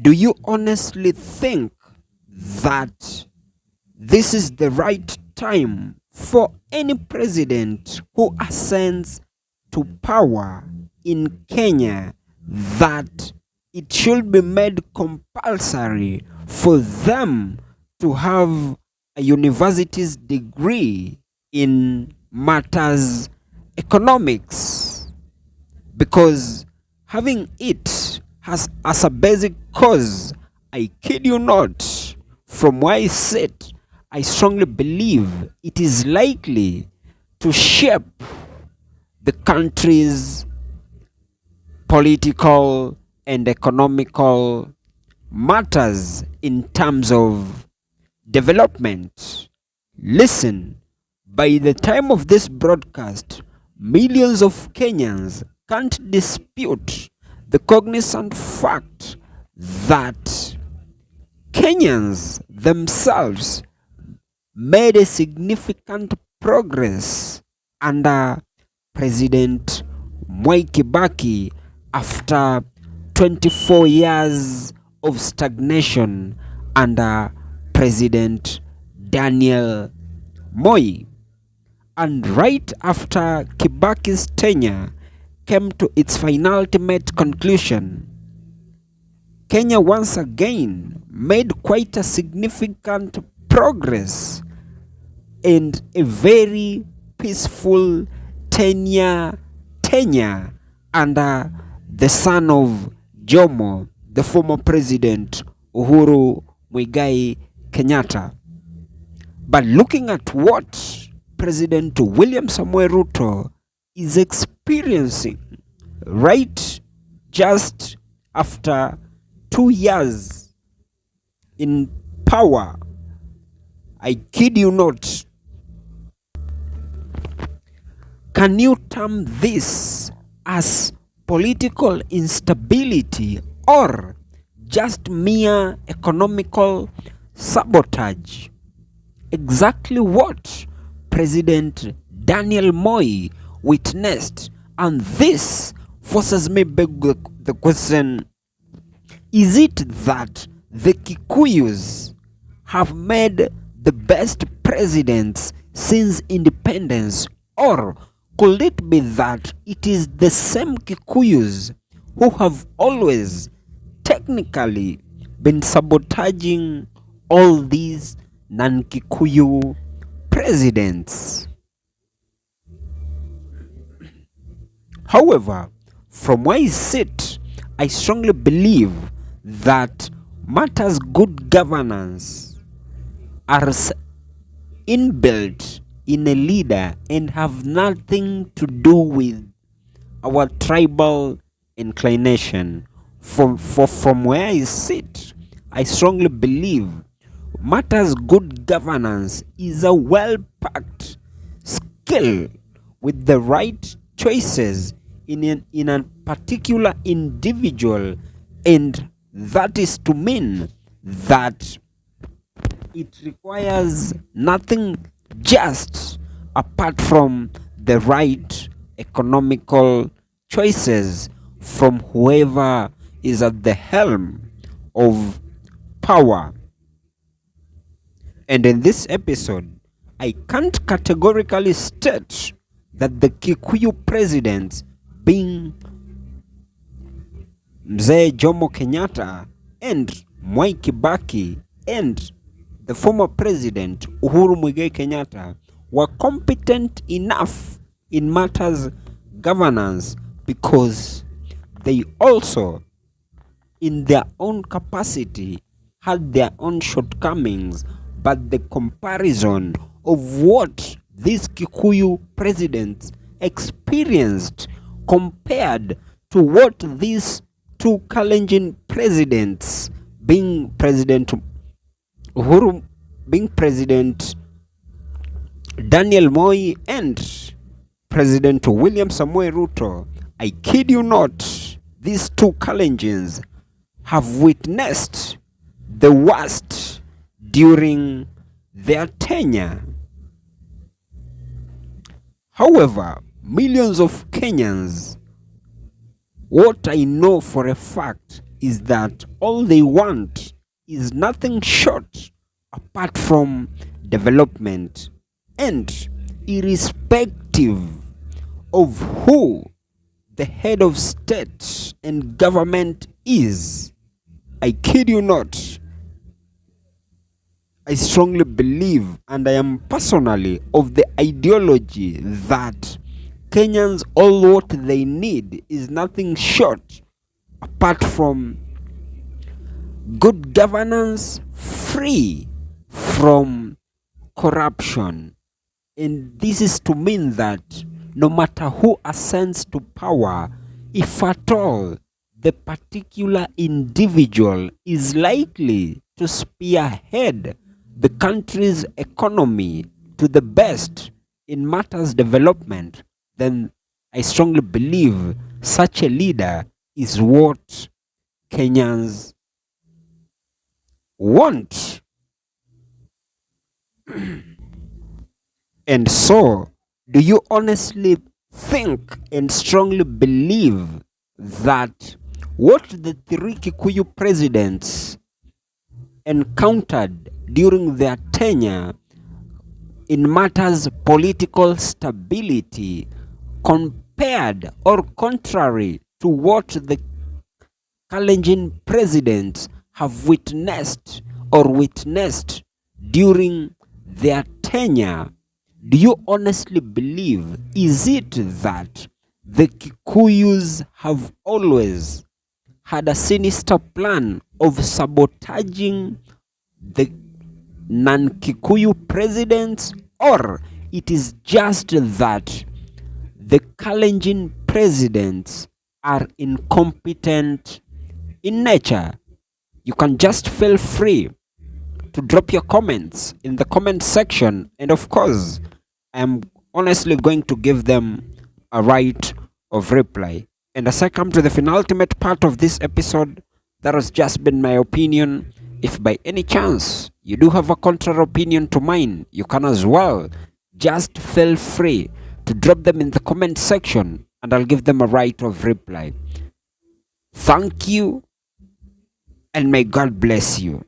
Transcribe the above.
Do you honestly think that this is the right time for any president who ascends to power in Kenya, that it should be made compulsory for them to have a university's degree in matters economics? Because having it as a basic cause, I kid you not, from where I sit, I strongly believe it is likely to shape the country's political and economical matters in terms of development. Listen, by the time of this broadcast, millions of Kenyans can't dispute the cognizant fact that Kenyans themselves made a significant progress under President Mwai Kibaki after 24 years of stagnation under President Daniel Moi. And right after Kibaki's tenure came to its finaltimate conclusion, Kenya once again made quite a significant progress and a very peaceful tenure under the son of Jomo, the former president Uhuru Muigai Kenyatta. But looking at what President William Samoei Ruto is experiencing right just after 2 years in power, I kid you not, can you term this as political instability or just mere economical sabotage? Exactly what President Daniel Moi witnessed, and this forces me back the question: is it that the Kikuyus have made the best presidents since independence, or could it be that it is the same Kikuyus who have always technically been sabotaging all these non-Kikuyu presidents? However, from where I sit, I strongly believe that matters good governance are inbuilt in a leader and have nothing to do with our tribal inclination. From where I sit, I strongly believe matters good governance is a well-packed skill with the right choices in a particular individual, and that is to mean that it requires nothing just apart from the right economical choices from whoever is at the helm of power. And in this episode, I can't categorically state that the Kikuyu presidents, being Mzee Jomo Kenyatta and Mwai Kibaki and the former president Uhuru Muigai Kenyatta, were competent enough in matters governance, because they also, in their own capacity, had their own shortcomings. But the comparison of what these Kikuyu presidents experienced compared to what these two Kalenjin presidents, being President Uhuru, being President Daniel Moi and President William Samoei Ruto, I kid you not, these two Kalenjins have witnessed the worst during their tenure. However, millions of Kenyans, what I know for a fact is that all they want is nothing short apart from development. And irrespective of who the head of state and government is, I kid you not, I strongly believe, and I am personally of the ideology, that Kenyans, all what they need is nothing short apart from good governance, free from corruption. And this is to mean that no matter who ascends to power, if at all the particular individual is likely to spearhead the country's economy to the best in matters development, then I strongly believe such a leader is what Kenyans want. And so, do you honestly think and strongly believe that what the three Kikuyu presidents encountered during their tenure in matters political stability, compared or contrary to what the Kalenjin presidents have witnessed during their tenure, do you honestly believe, is it that the Kikuyus have always had a sinister plan of sabotaging the NONE Kikuyu presidents, or it is just that the Kalenjin presidents are incompetent in nature? You can just feel free to drop your comments in the comment section, and of course I am honestly going to give them a right of reply. And as I come to the penultimate part of this episode, that has just been my opinion. If by any chance you do have a counter opinion to mine, you can as well just feel free to drop them in the comment section, and I'll give them a right of reply. Thank you, and may God bless you.